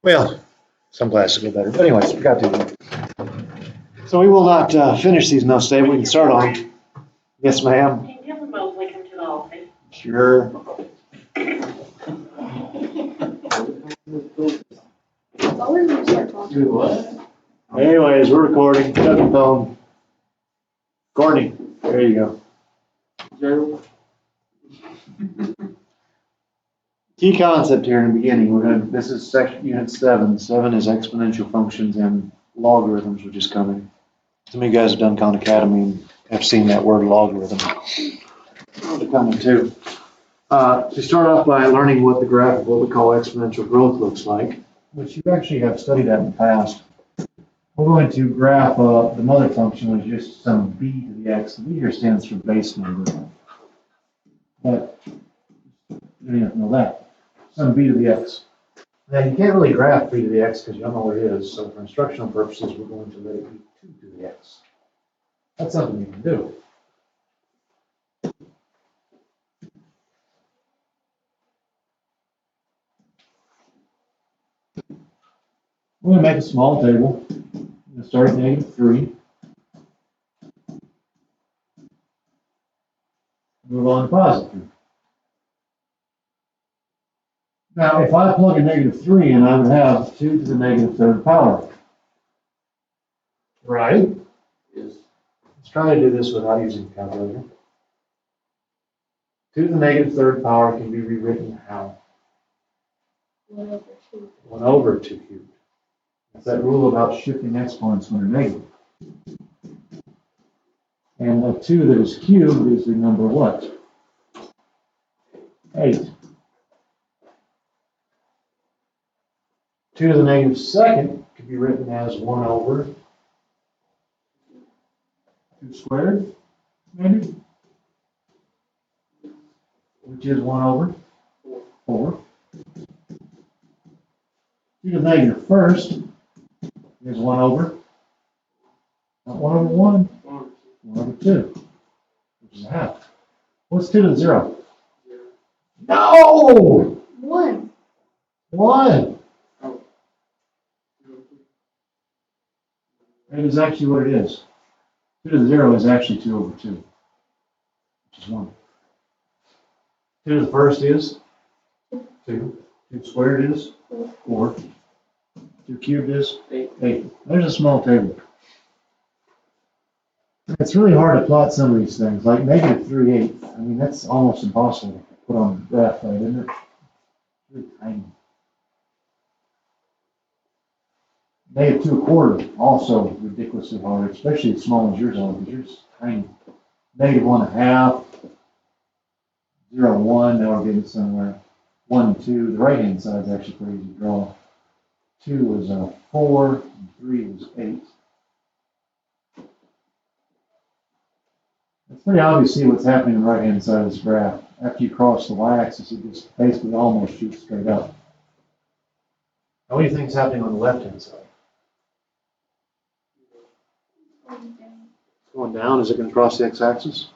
Well, some classes go better, but anyways, we got to. So we will not finish these notes today. We can start on. Yes, ma'am. Can you have them both like come to the office? Sure. Do what? Anyways, we're recording. Shut the phone. Courtney, there you go. Gerald? Key concept here in the beginning. This is section unit 7. 7 is exponential functions and logarithms, which is coming. Some of you guys have done Khan Academy and have seen that word logarithm. They're coming too. To start off by learning what the graph of what we call exponential growth looks like, which you actually have studied that in the past. We're going to graph the mother function, which is just some b to the x. The b here stands for base number. But you don't have to know that. Some b to the x. Now you can't really graph b to the x because you don't know where it is. So for instructional purposes, we're going to let it be 2 to the x. That's something you can do. We're going to make a small table. We're going to start at -3. Move on to +3. Now, if I plug in -3 in, I would have 2 to the -3rd power. Right? Yes. Let's try to do this without using a calculator. 2 to the -3rd power can be rewritten how? 1/2. 1/2 cubed. That's that rule about shifting exponents when they're negative. And a 2 that is cubed is the number what? 8. 2 to the -2nd could be written as 1/2 squared, maybe? Which is 1/4. 2 to the -1st is 1/, not 1/1, 1/2, which is a half. What's 2 to the 0? No! 1. 1. That is actually what it is. 2 to the 0 is actually 2/2, which is 1. 2 to the 1st is 2. 2 squared is 4. 2 cubed is 8. There's a small table. It's really hard to plot some of these things, like -3/8. I mean, that's almost impossible to put on the graph, right, isn't it? It's really tiny. -2/4, also ridiculously hard, especially as small as yours are, because yours is tiny. -1/2, 0/1, now we're getting somewhere. 1 and 2, the right-hand side is actually pretty easy to draw. 2 was 4, and 3 was 8. It's pretty obvious to see what's happening on the right-hand side of this graph. After you cross the y-axis, it just basically almost shoots straight up. Now, what do you think is happening on the left-hand side? It's going down. Is it going to cross the x-axis?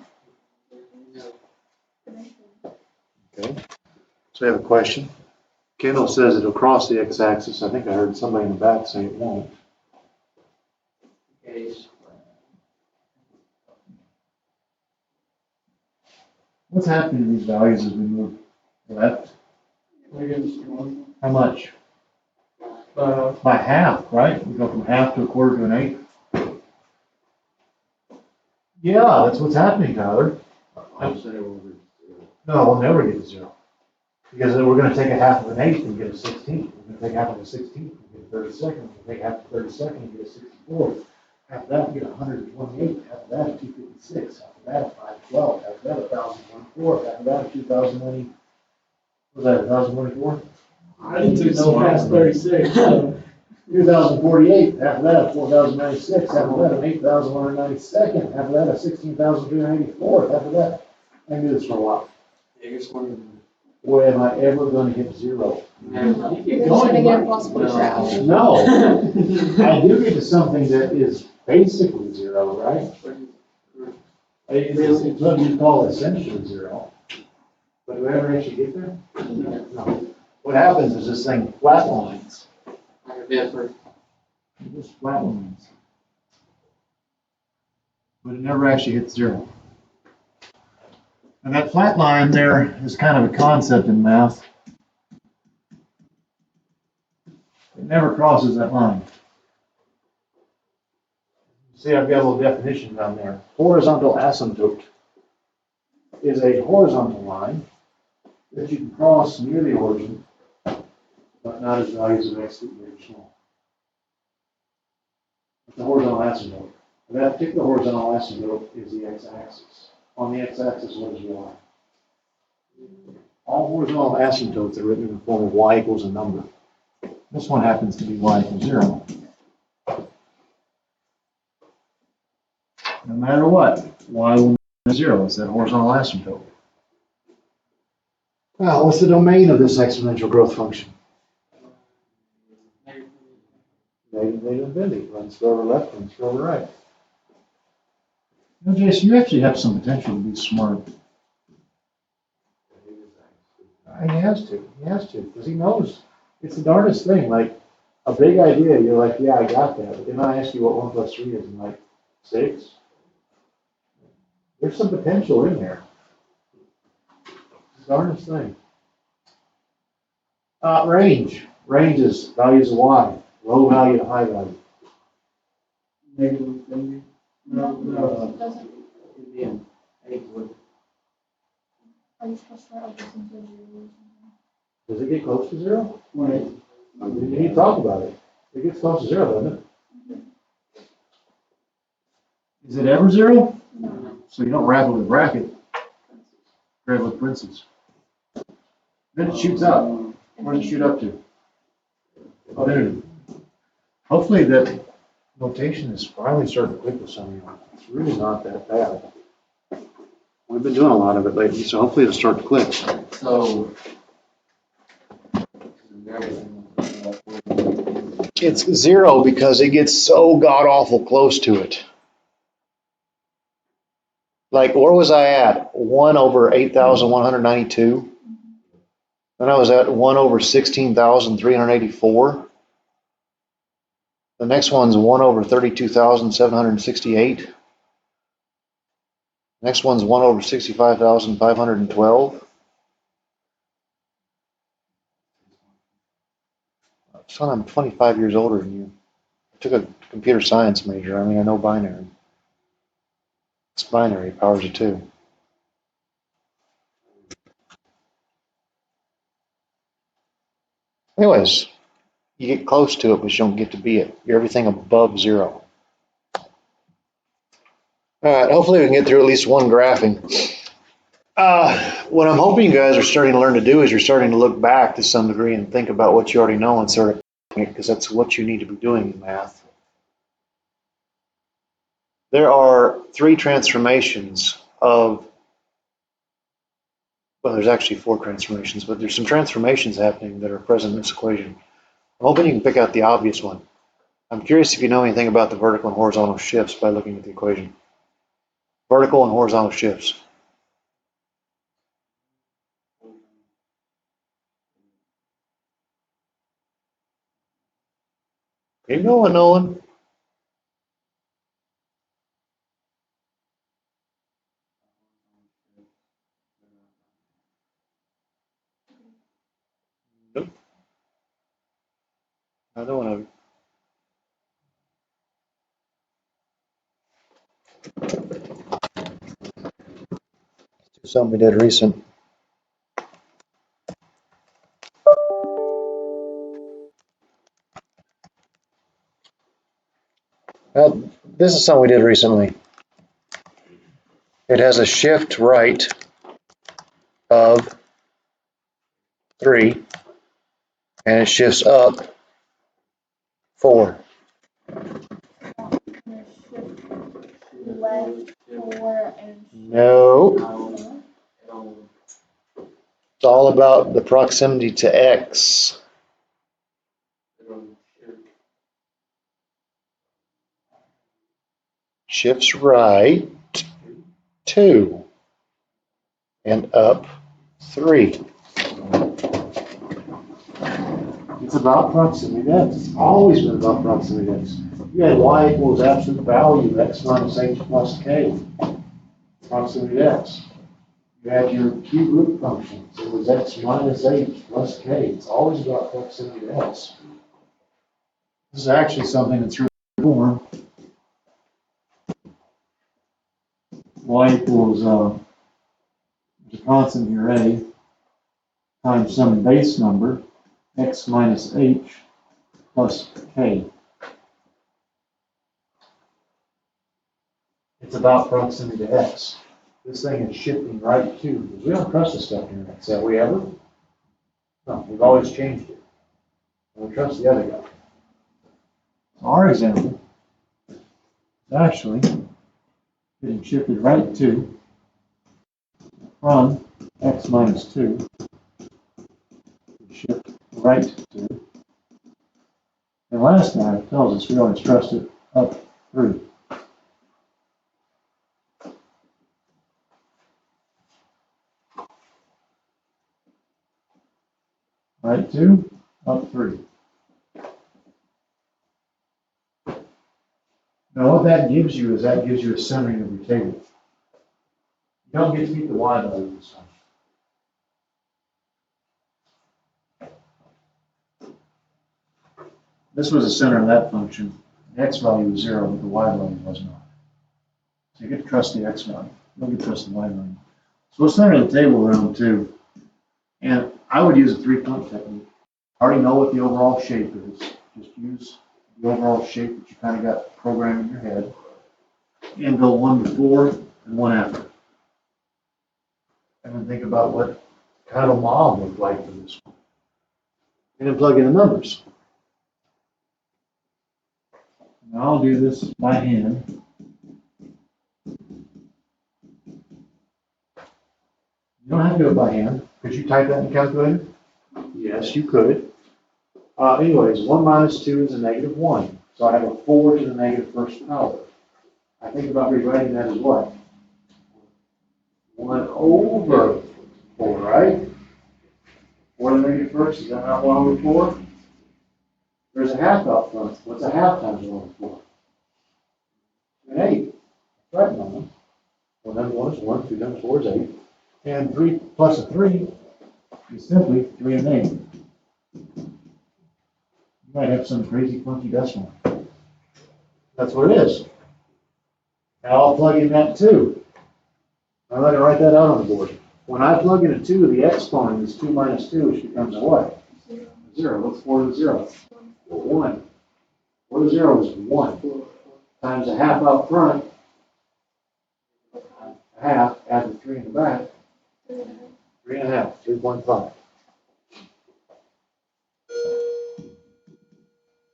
Okay. So we have a question. Kendall says it'll cross the x-axis. I think I heard somebody in the back say it won't. What's happening to these values as we move left? How much? By half, right? We go from half to 1/4 to an 1/8. Yeah, that's what's happening, Tyler. No, we'll never get to 0. Because then we're going to take a half of an 1/8 and get a 16th. We're going to take half of a 16th and get a 32nd. We'll take half of a 32nd and get a 64th. Half of that, get 128. Half of that, 256. Half of that, 512. Half of that, 1,024. Half of that, 2,020. Was that 1,024? I didn't know past 36. 2,048. Half of that, 4,096. Half of that, 8,192nd. Half of that, 16,384. Half of that. I can do this for a while. Where am I ever going to hit 0? You're just going to get a possible graph. No. I do get to something that is basically 0, right? It's what you call essentially 0. But do I ever actually get there? No. What happens is this thing flatlines. Like a different. Just flat lines. But it never actually hits zero. And that flat line there is kind of a concept in math. It never crosses that line. See, I've got a little definition down there. Horizontal asymptote is a horizontal line that you can cross near the origin, but not as values of x equal or small. The horizontal asymptote. That particular horizontal asymptote is the x-axis. On the x-axis, what is y? All horizontal asymptotes are written in the form of y equals a number. This one happens to be y equals 0. No matter what, y will be 0. It's that horizontal asymptote. Now, what's the domain of this exponential growth function? Negative infinity. Runs forever left, runs forever right. You know, Jason, you actually have some potential to be smart. He has to, because he knows. It's the darndest thing. Like, a big idea, you're like, yeah, I got that. But then I ask you what 1 plus 3 is, and like, 6? There's some potential in there. It's the darndest thing. Range. Range is values of y. Low value to high value. Negative infinity. No, it doesn't. It'd be an 8 would. Are you supposed to start with this into 0 or something? Does it get close to 0? Right. You need to talk about it. It gets close to 0, doesn't it? Is it ever 0? No. So you don't wrap it with a bracket. Wrap it with parentheses. Then it shoots up. Where does it shoot up to? Oh, there it is. Hopefully that notation is finally starting to click with some of you. It's really not that bad. We've been doing a lot of it lately, so hopefully it'll start to click. So. It's 0 because it gets so god-awful close to it. Like, where was I at? 1 over 8,192. Then I was at 1 over 16,384. The next one's 1 over 32,768. Next one's 1 over 65,512. Son, I'm 25 years older than you. I took a computer science major. I mean, I know binary. It's binary, powers of 2. Anyways, you get close to it, but you don't get to be it. You're everything above 0. All right, hopefully we can get through at least one graphing. What I'm hoping you guys are starting to learn to do is you're starting to look back to some degree and think about what you already know and sort of, because that's what you need to be doing in math. There are 3 transformations of, well, there's actually 4 transformations, but there's some transformations happening that are present in this equation. I'm hoping you can pick out the obvious one. I'm curious if you know anything about the vertical and horizontal shifts by looking at the equation. Vertical and horizontal shifts. Keep going, Nolan. Nope. Another one of you. Something we did recent. This is something we did recently. It has a shift right of 3, and it shifts up 4. Left, 4, and No, it's all about the proximity to x. Shifts right 2 and up 3. You It's about proximity to x. It's always been about proximity to x. You had y equals absolute value x minus h plus k. Proximity to x. You had your cube root functions. It was x minus h plus k. It's always about proximity to x. This is actually something that's really form. Y equals the constant here a times some base number x minus h plus k. It's about proximity to x. This thing is shifting right to, because we don't trust this stuff here. Have we ever? No, we've always changed it. We trust the other guy. Our example is actually getting shifted right to from x minus 2, shift right to, and last guy tells us we always trust it up 3. Right 2, up 3. Now what that gives you is that gives you a centering of your table. You don't get to keep the y value this time. This was the center of that function. The x value was 0, but the y value was not. So you get to trust the x value. You don't get to trust the y value. So we'll center the table around 2. And I would use a 3-point technique. I already know what the overall shape is. Just use the overall shape that you kind of got programmed in your head. And go 1 before and 1 after. And then think about what kind of a mob looked like for this one. And then plug in the numbers. Now I'll do this by hand. You don't have to do it by hand. Could you type that in the calculator? Yes, you could. Anyways, 1 minus 2 is a negative 1. So I have a 4 to the negative first power. I think about rewriting that as what? 1 over 4, right? 4 to the negative first, is that not 1 over 4? There's a half out front. What's a half times 1 over 4? An 8. Right, Mama. 1 times 1 is 1, 2 times 4 is 8. And 3 plus a 3 is simply 3 and 8. You might have some crazy funky decimal. That's what it is. Now I'll plug in that 2. I'm going to write that out on the board. When I plug in a 2, the exponent is 2 minus 2, which becomes a what? 0. What's 4 to the 0? 1. 4 to 0 is 1. Times a half out front. A half, add the 3 in the back. 3 and a half, 3.5.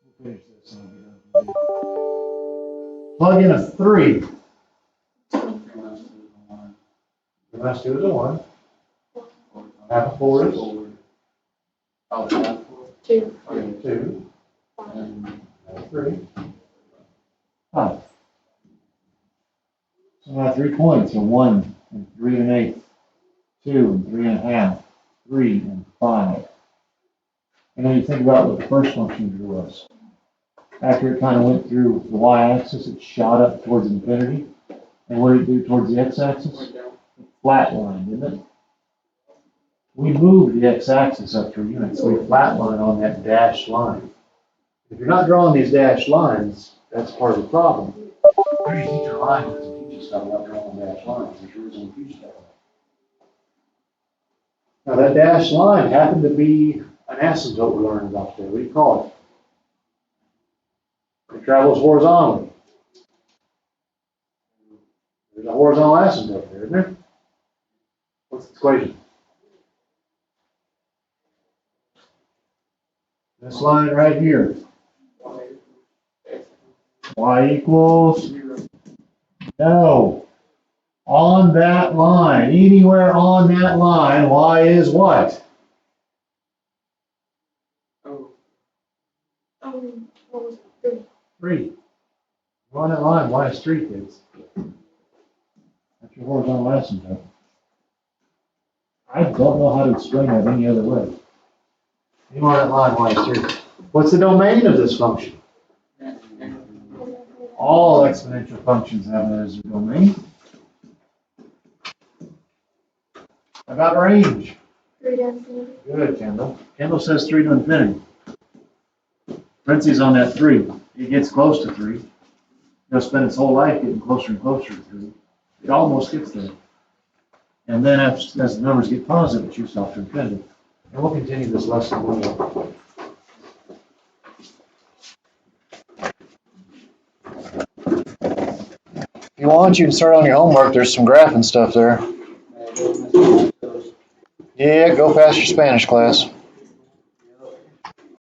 We'll finish this and I'll be done. Plug in a 3. The last 2 is a 1. Half of 4 is? Oh, half of 4. 2. And 3. 5. So my 3 points are 1 and 3 and 8, 2 and 3 and a half, 3 and 5. And then you think about what the first function was. After it kind of went through the y-axis, it shot up towards infinity. And what did it do towards the x-axis? Flatline, didn't it? We moved the x-axis up 3 units, so we flatline on that dashed line. If you're not drawing these dashed lines, that's part of the problem. Every teacher line doesn't teach us stuff about drawing dashed lines. There's a reason we teach that. Now that dashed line happened to be an asymptote we're learning about today. What do you call it? It travels horizontally. There's a horizontal asymptote there, isn't there? What's the equation? This line right here. Y equals 0. No. On that line, anywhere on that line, y is what? What was it? 3. On that line, y is 3, kids. That's your horizontal asymptote. I don't know how to explain that any other way. Any more of that line wise too? What's the domain of this function? All exponential functions have that as a domain. How about range? 3 to infinity. Good, Kendall. Kendall says 3 to infinity. Parentheses on that 3. It gets close to 3. It'll spend its whole life getting closer and closer to 3. It almost gets there. And then as the numbers get positive, it shoots off to infinity. And we'll continue this lesson later. If you want, you can start on your homework. There's some graphing stuff there. Yeah, go past your Spanish class.